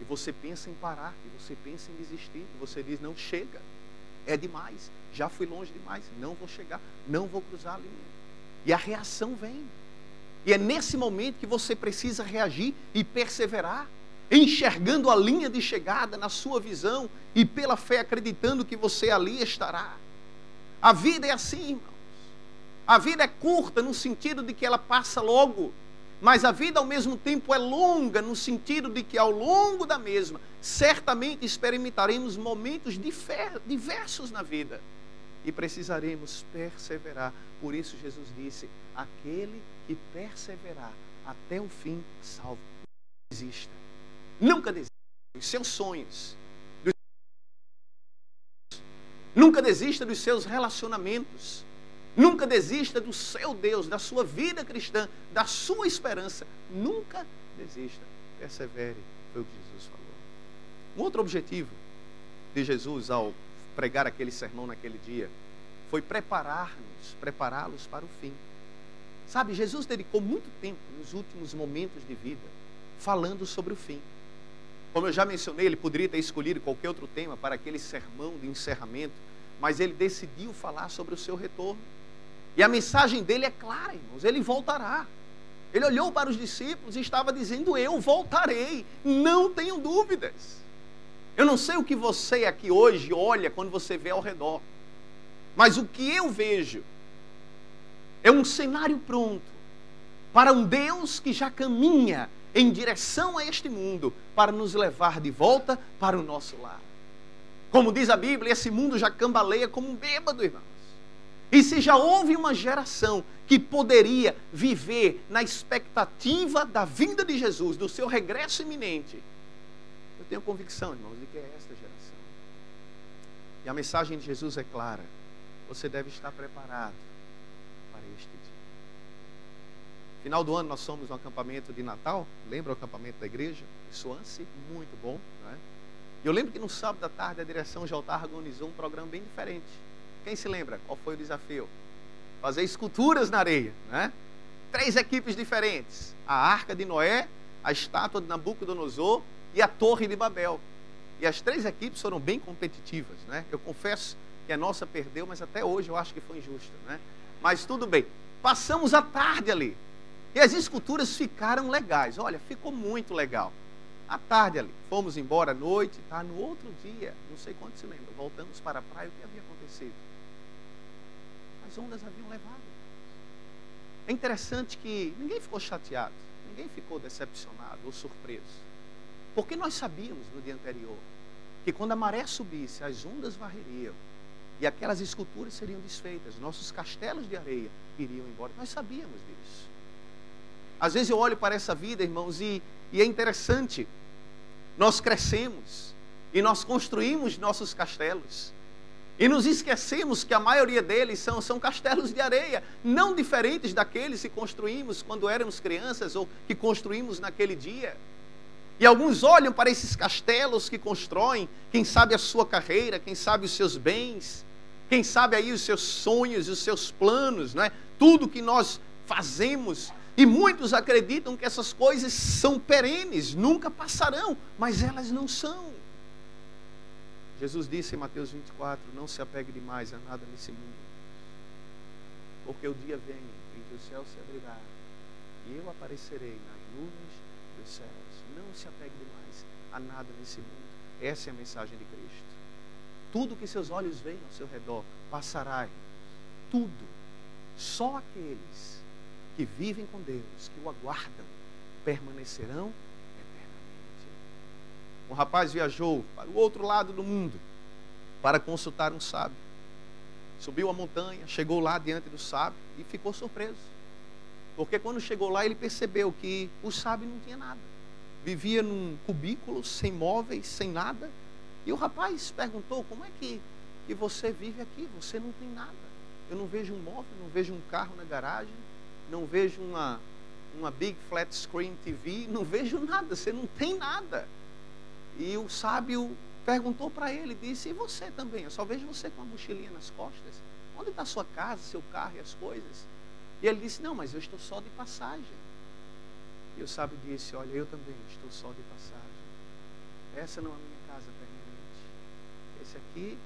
e você pensa em parar, e você pensa em desistir, e você diz, não chega, é demais, já fui longe demais, não vou chegar, não vou cruzar a linha. E a reação vem, e é nesse momento que você precisa reagir e perseverar, enxergando a linha de chegada na sua visão, e pela fé acreditando que você ali estará. A vida é assim, irmãos. A vida é curta no sentido de que ela passa logo, mas a vida ao mesmo tempo é longa no sentido de que ao longo da mesma, certamente experimentaremos momentos diversos na vida e precisaremos perseverar. Por isso Jesus disse, aquele que perseverar até o fim, salvo. Não desista, nunca desista dos seus sonhos, nunca desista dos seus relacionamentos. Nunca desista do seu Deus, da sua vida cristã, da sua esperança. Nunca desista. Persevere, foi o que Jesus falou. Um outro objetivo de Jesus ao pregar aquele sermão naquele dia foi prepará-los para o fim. Sabe, Jesus dedicou muito tempo nos últimos momentos de vida falando sobre o fim. Como eu já mencionei, ele poderia ter escolhido qualquer outro tema para aquele sermão de encerramento, mas ele decidiu falar sobre o seu retorno. E a mensagem dele é clara, irmãos, ele voltará. Ele olhou para os discípulos e estava dizendo, eu voltarei, não tenham dúvidas. Eu não sei o que você aqui hoje olha quando você vê ao redor, mas o que eu vejo é um cenário pronto para um Deus que já caminha em direção a este mundo para nos levar de volta para o nosso lar. Como diz a Bíblia, esse mundo já cambaleia como um bêbado, irmãos. E se já houve uma geração que poderia viver na expectativa da vinda de Jesus, do seu regresso iminente, eu tenho convicção, irmãos, de que é esta geração. E a mensagem de Jesus é clara. Você deve estar preparado para este dia. Final do ano nós somos no acampamento de Natal. Lembra o acampamento da igreja? Em Swansea, muito bom, não é? E eu lembro que no sábado à tarde a direção de altar organizou um programa bem diferente. Quem se lembra? Qual foi o desafio? Fazer esculturas na areia, né? 3 equipes diferentes. A Arca de Noé, a estátua de Nabucodonosor e a Torre de Babel. E as 3 equipes foram bem competitivas, né? Eu confesso que a nossa perdeu, mas até hoje eu acho que foi injusta, né? Mas tudo bem. Passamos a tarde ali. E as esculturas ficaram legais. Olha, ficou muito legal. À tarde ali. Fomos embora à noite, tá? No outro dia, não sei quanto se lembra, voltamos para a praia, o que havia acontecido? As ondas haviam levado. É interessante que ninguém ficou chateado, ninguém ficou decepcionado ou surpreso. Porque nós sabíamos no dia anterior que quando a maré subisse, as ondas varreriam e aquelas esculturas seriam desfeitas, nossos castelos de areia iriam embora. Nós sabíamos disso. Às vezes eu olho para essa vida, irmãos, e é interessante. Nós crescemos e nós construímos nossos castelos. E nos esquecemos que a maioria deles são castelos de areia, não diferentes daqueles que construímos quando éramos crianças ou que construímos naquele dia. E alguns olham para esses castelos que constroem, quem sabe a sua carreira, quem sabe os seus bens, quem sabe aí os seus sonhos, os seus planos, não é? Tudo que nós fazemos. E muitos acreditam que essas coisas são perenes, nunca passarão, mas elas não são. Jesus disse em Mateus 24, não se apegue demais a nada nesse mundo, porque o dia vem em que o céu se abrirá e eu aparecerei nas nuvens dos céus. Não se apegue demais a nada nesse mundo. Essa é a mensagem de Cristo. Tudo que seus olhos veem ao seu redor passará. Tudo. Só aqueles que vivem com Deus, que o aguardam, permanecerão eternamente. Um rapaz viajou para o outro lado do mundo para consultar um sábio. Subiu a montanha, chegou lá diante do sábio e ficou surpreso. Porque quando chegou lá ele percebeu que o sábio não tinha nada. Vivia num cubículo, sem móveis, sem nada. E o rapaz perguntou, como é que você vive aqui? Você não tem nada. Eu não vejo um móvel, não vejo um carro na garagem, não vejo uma big flat screen TV, não vejo nada, você não tem nada. E o sábio perguntou para ele, disse, e você também? Eu só vejo você com uma mochilinha nas costas. Onde está a sua casa, seu carro e as coisas? E ele disse, não, mas eu estou só de passagem. E o sábio disse, olha, eu também estou só de passagem. Essa não é a minha casa permanente. Esse aqui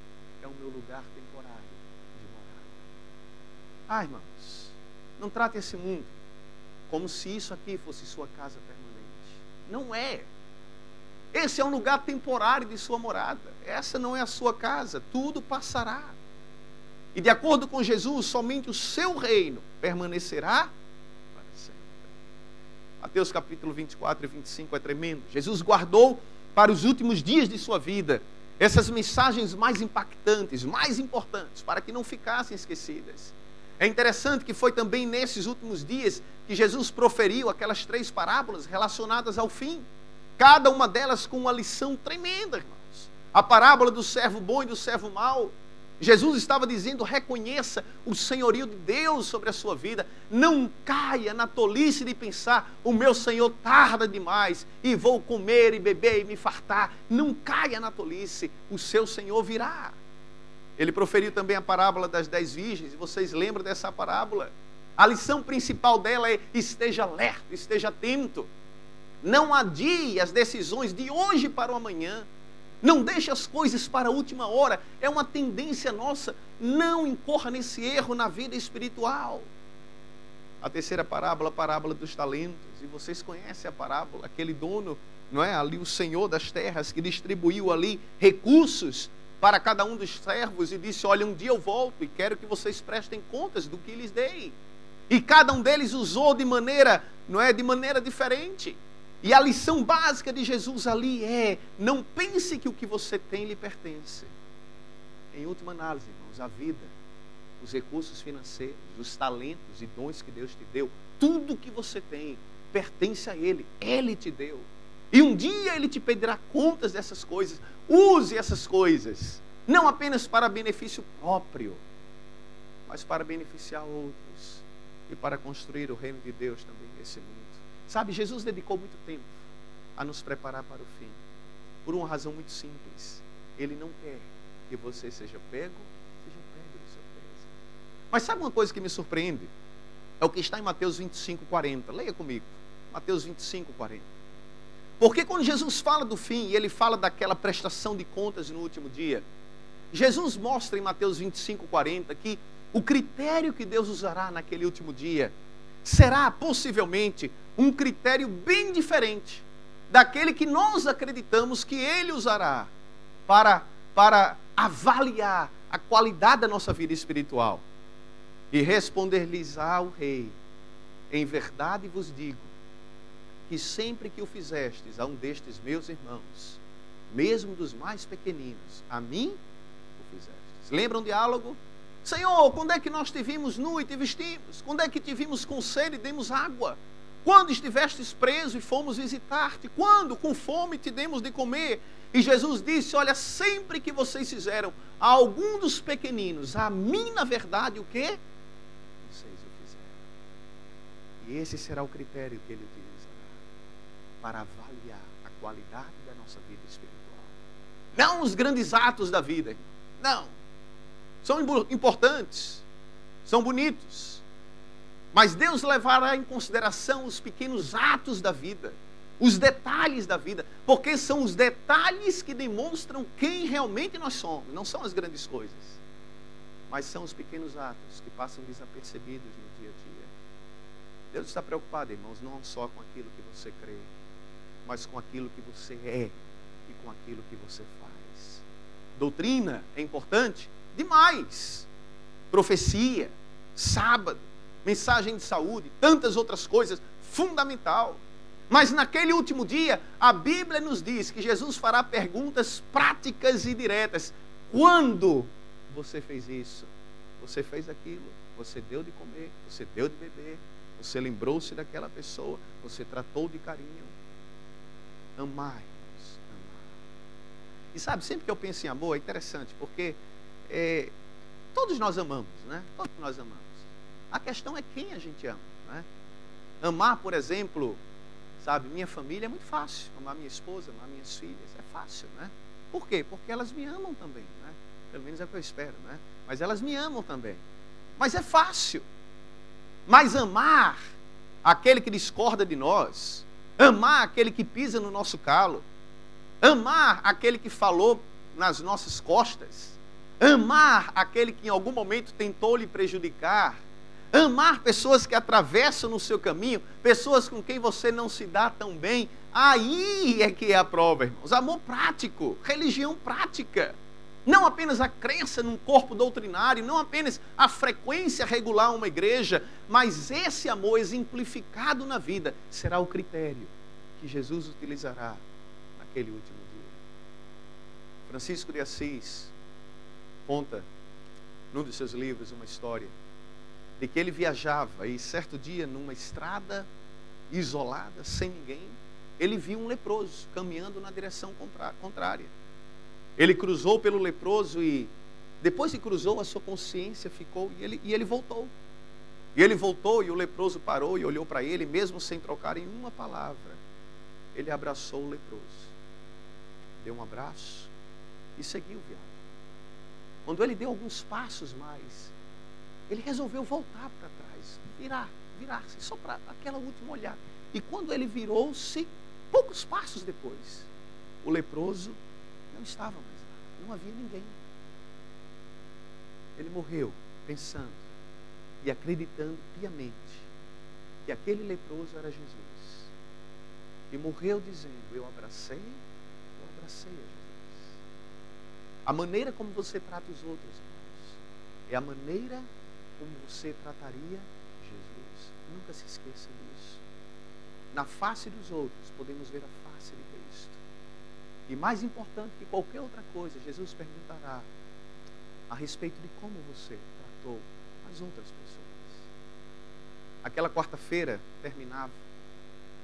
é o meu lugar temporário de morada. Irmãos, não trate esse mundo como se isso aqui fosse sua casa permanente. Não é. Esse é um lugar temporário de sua morada. Essa não é a sua casa. Tudo passará. E de acordo com Jesus, somente o seu reino permanecerá para sempre. Mateus capítulo 24 e 25 é tremendo. Jesus guardou para os últimos dias de sua vida essas mensagens mais impactantes, mais importantes, para que não ficassem esquecidas. É interessante que foi também nesses últimos dias que Jesus proferiu aquelas 3 parábolas relacionadas ao fim. Cada uma delas com uma lição tremenda, irmãos. A parábola do servo bom e do servo mau. Jesus estava dizendo, reconheça o senhorio de Deus sobre a sua vida. Não caia na tolice de pensar, o meu Senhor tarda demais e vou comer e beber e me fartar. Não caia na tolice, o seu Senhor virá. Ele proferiu também a parábola das 10 virgens, e vocês lembram dessa parábola? A lição principal dela é, esteja alerta, esteja atento. Não adie as decisões de hoje para o amanhã. Não deixe as coisas para a última hora. É uma tendência nossa. Não incorra nesse erro na vida espiritual. A terceira parábola, a parábola dos talentos. E vocês conhecem a parábola, aquele dono, não é? Ali o senhor das terras que distribuiu ali recursos para cada um dos servos e disse, olha, um dia eu volto e quero que vocês prestem contas do que lhes dei. E cada um deles usou de maneira, não é? De maneira diferente. E a lição básica de Jesus ali é, não pense que o que você tem lhe pertence. Em última análise, irmãos, a vida, os recursos financeiros, os talentos e dons que Deus te deu, tudo que você tem pertence a Ele. Ele te deu. E um dia Ele te pedirá contas dessas coisas. Use essas coisas, não apenas para benefício próprio, mas para beneficiar outros e para construir o reino de Deus também nesse mundo. Sabe, Jesus dedicou muito tempo a nos preparar para o fim, por uma razão muito simples. Ele não quer que você seja pego de surpresa. Mas sabe uma coisa que me surpreende? É o que está em Mateus 25, 40. Leia comigo, Mateus 25, 40. Porque quando Jesus fala do fim, e ele fala daquela prestação de contas no último dia, Jesus mostra em Mateus 25, 40, que o critério que Deus usará naquele último dia será possivelmente um critério bem diferente daquele que nós acreditamos que Ele usará para avaliar a qualidade da nossa vida espiritual. E responder-lhes-á o rei, em verdade vos digo, que sempre que o fizestes a um destes meus irmãos, mesmo dos mais pequeninos, a mim o fizestes. Lembram o diálogo? Senhor, quando é que nós te vimos nu e te vestimos? Quando é que te vimos com sede e demos água? Quando estivestes preso e fomos visitar-te? Quando, com fome, te demos de comer? E Jesus disse, olha, sempre que vocês fizeram a algum dos pequeninos, a mim, na verdade, o quê? Vocês o fizeram. E esse será o critério que ele utilizará para avaliar a qualidade da nossa vida espiritual. Não os grandes atos da vida, irmão. Não. São importantes, são bonitos. Mas Deus levará em consideração os pequenos atos da vida, os detalhes da vida, porque são os detalhes que demonstram quem realmente nós somos. Não são as grandes coisas, mas são os pequenos atos que passam desapercebidos no dia a dia. Deus está preocupado, irmãos, não só com aquilo que você crê, mas com aquilo que você é e com aquilo que você faz. Doutrina é importante? Demais. Profecia, sábado, mensagem de saúde, tantas outras coisas, fundamental. Mas naquele último dia, a Bíblia nos diz que Jesus fará perguntas práticas e diretas. Quando você fez isso? Você fez aquilo? Você deu de comer? Você deu de beber? Você lembrou-se daquela pessoa? Você tratou de carinho? Amai-nos, amar. E sabe, sempre que eu penso em amor, é interessante, porque todos nós amamos, né? Todos nós amamos. A questão é quem a gente ama, né? Amar, por exemplo, sabe, minha família é muito fácil. Amar minha esposa, amar minhas filhas, é fácil, né? Por quê? Porque elas me amam também, né? Pelo menos é o que eu espero, né? Mas elas me amam também. Mas é fácil. Mas amar aquele que discorda de nós, amar aquele que pisa no nosso calo, amar aquele que falou nas nossas costas, amar aquele que em algum momento tentou lhe prejudicar, amar pessoas que atravessam no seu caminho, pessoas com quem você não se dá tão bem, aí é que é a prova, irmãos. Amor prático, religião prática. Não apenas a crença num corpo doutrinário, não apenas a frequência regular a uma igreja, mas esse amor exemplificado na vida será o critério que Jesus utilizará naquele último dia. Francisco de Assis conta, num dos seus livros, uma história de que ele viajava e certo dia, numa estrada isolada, sem ninguém, ele viu um leproso caminhando na direção contrária. Ele cruzou pelo leproso e depois que cruzou, a sua consciência ficou e ele voltou. E ele voltou e o leproso parou e olhou para ele, mesmo sem trocar em uma palavra. Ele abraçou o leproso, deu um abraço e seguiu viagem. Quando ele deu alguns passos mais, ele resolveu voltar para trás, virar-se, só para aquela última olhada. E quando ele virou-se, poucos passos depois, o leproso não estava mais lá, não havia ninguém. Ele morreu pensando e acreditando piamente que aquele leproso era Jesus. E morreu dizendo, eu abracei a Jesus. A maneira como você trata os outros, irmãos, é a maneira como você trataria Jesus. Nunca se esqueça disso. Na face dos outros, podemos ver a face de Cristo. E mais importante que qualquer outra coisa, Jesus perguntará a respeito de como você tratou as outras pessoas. Aquela quarta-feira terminava.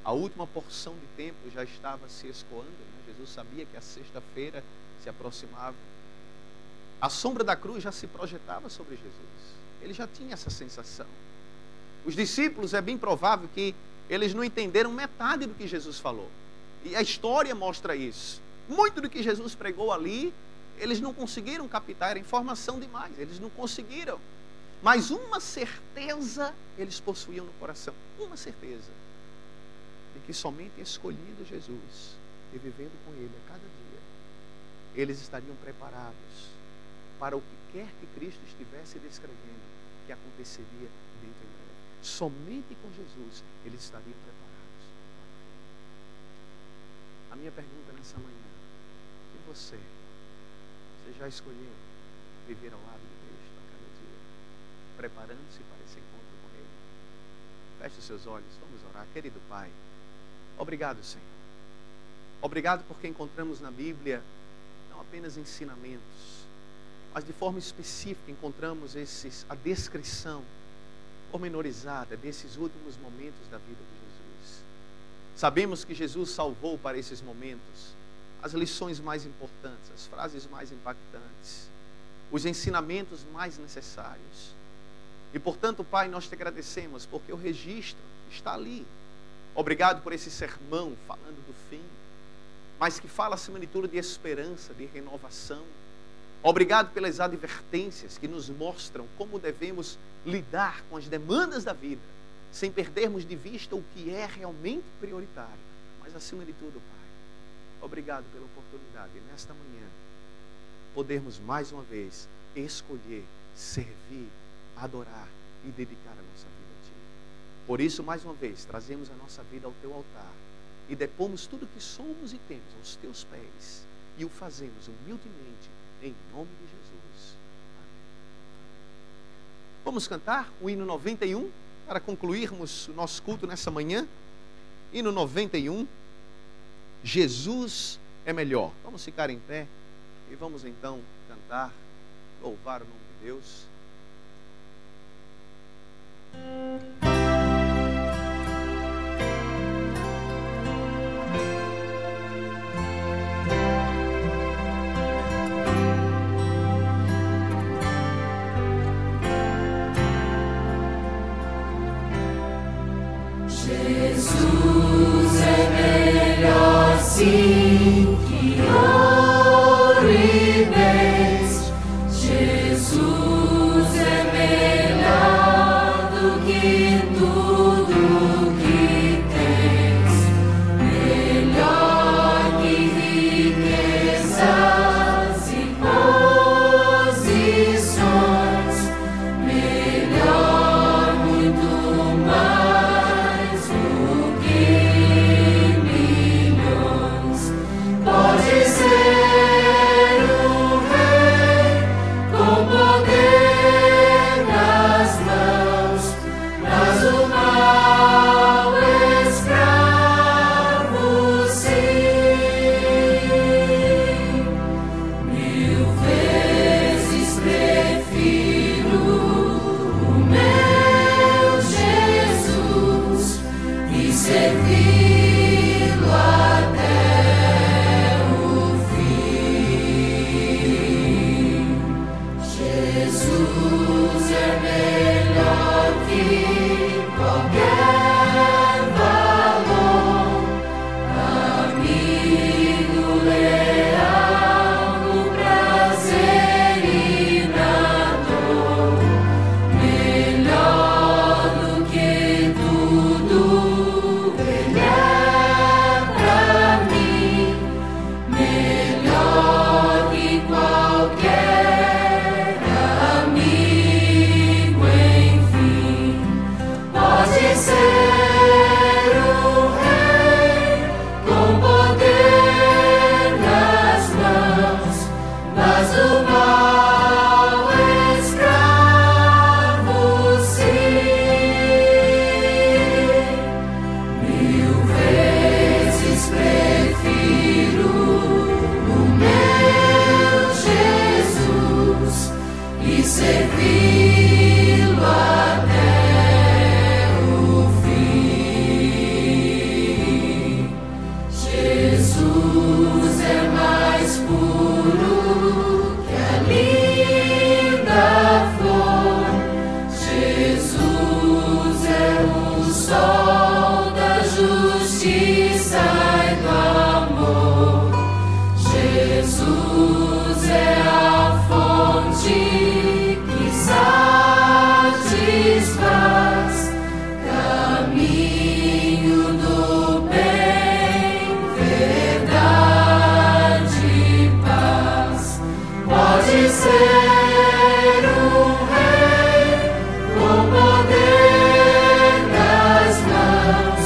A última porção de tempo já estava se escoando, né? Jesus sabia que a sexta-feira se aproximava. A sombra da cruz já se projetava sobre Jesus. Ele já tinha essa sensação. Os discípulos, é bem provável que eles não entenderam metade do que Jesus falou. E a história mostra isso. Muito do que Jesus pregou ali, eles não conseguiram captar, era informação demais, eles não conseguiram. Mas uma certeza eles possuíam no coração, uma certeza, de que somente escolhendo Jesus e vivendo com Ele a cada dia, eles estariam preparados para o que quer que Cristo estivesse descrevendo que aconteceria dentro em breve. Somente com Jesus eles estariam preparados. A minha pergunta nessa manhã, e você? Você já escolheu viver ao lado de Cristo a cada dia, preparando-se para esse encontro com Ele? Feche os seus olhos, vamos orar. Querido Pai, Obrigado, Senhor. Obrigado porque encontramos na Bíblia não apenas ensinamentos, mas de forma específica encontramos a descrição pormenorizada desses últimos momentos da vida de Jesus. Sabemos que Jesus salvou para esses momentos as lições mais importantes, as frases mais impactantes, os ensinamentos mais necessários. E portanto, Pai, nós te agradecemos porque o registro está ali. Obrigado por esse sermão falando do fim, mas que fala acima de tudo de esperança, de renovação. Obrigado pelas advertências que nos mostram como devemos lidar com as demandas da vida, sem perdermos de vista o que é realmente prioritário. Mas acima de tudo, Pai, obrigado pela oportunidade de, nesta manhã, podermos mais uma vez escolher, servir, adorar e dedicar a nossa vida a Ti. Por isso, mais uma vez, trazemos a nossa vida ao Teu altar e depomos tudo o que somos e temos aos Teus pés e o fazemos humildemente em nome de Jesus. Amém. Vamos cantar o hino 91 para concluirmos o nosso culto nessa manhã. Hino 91, Jesus é melhor. Vamos ficar em pé e vamos então cantar, louvar o nome de Deus. Jesus é melhor sim que ouro e bens. Jesus é melhor do que tudo que tens, melhor que riquezas e posições, melhor muito mais do que milhões. Pode ser o rei com poder nas mãos, mas o mau escravo sim. 1000 vezes prefiro o meu Jesus e servi-lo até o fim. Jesus é melhor que qualquer valor, amigo leal no prazer e na dor, melhor do que tudo Ele é pra mim, melhor que qualquer amigo, enfim. Pode ser o rei com poder nas mãos, mas o mau escravo sim. 1000 vezes prefiro o meu Jesus e servi-lo até o fim. Jesus é mais puro que a linda flor. Jesus é o sol da justiça e do amor. Jesus é a fonte que satisfaz, caminho do bem, verdade e paz. Pode ser um rei com poder nas mãos,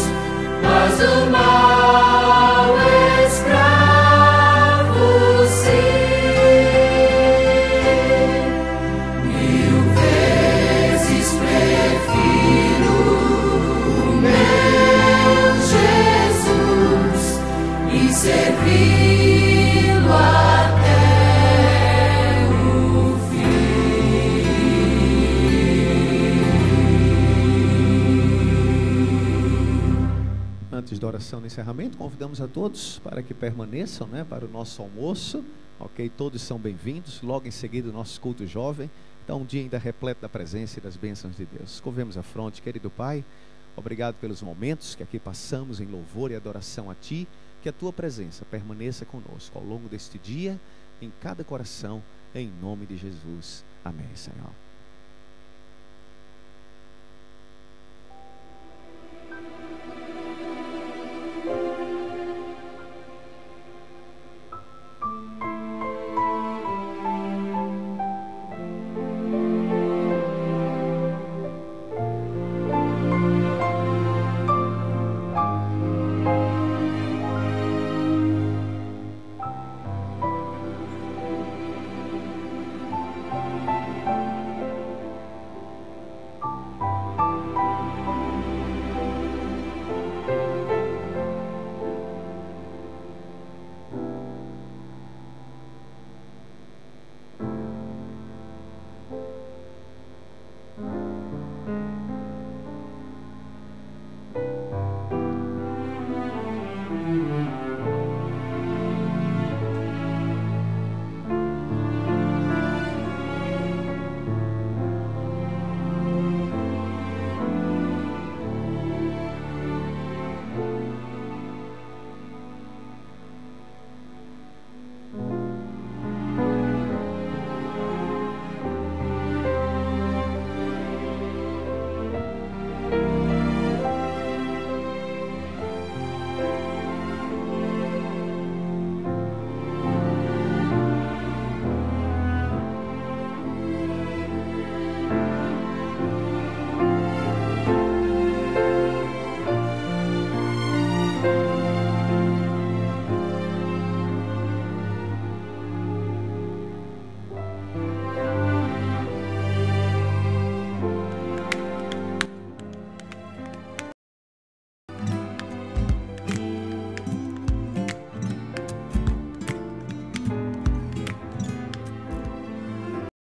mas o mau escravo sim. 1000 vezes prefiro o meu Jesus encerramento. Convidamos a todos para que permaneçam, né, para o nosso almoço. Ok? Todos são bem-vindos. Logo em seguida o nosso culto jovem. Então, um dia ainda repleto da presença e das bênçãos de Deus. Curvemos a fronte, querido Pai. Obrigado pelos momentos que aqui passamos em louvor e adoração a Ti. Que a Tua presença permaneça conosco ao longo deste dia, em cada coração, em nome de Jesus. Amém, Senhor.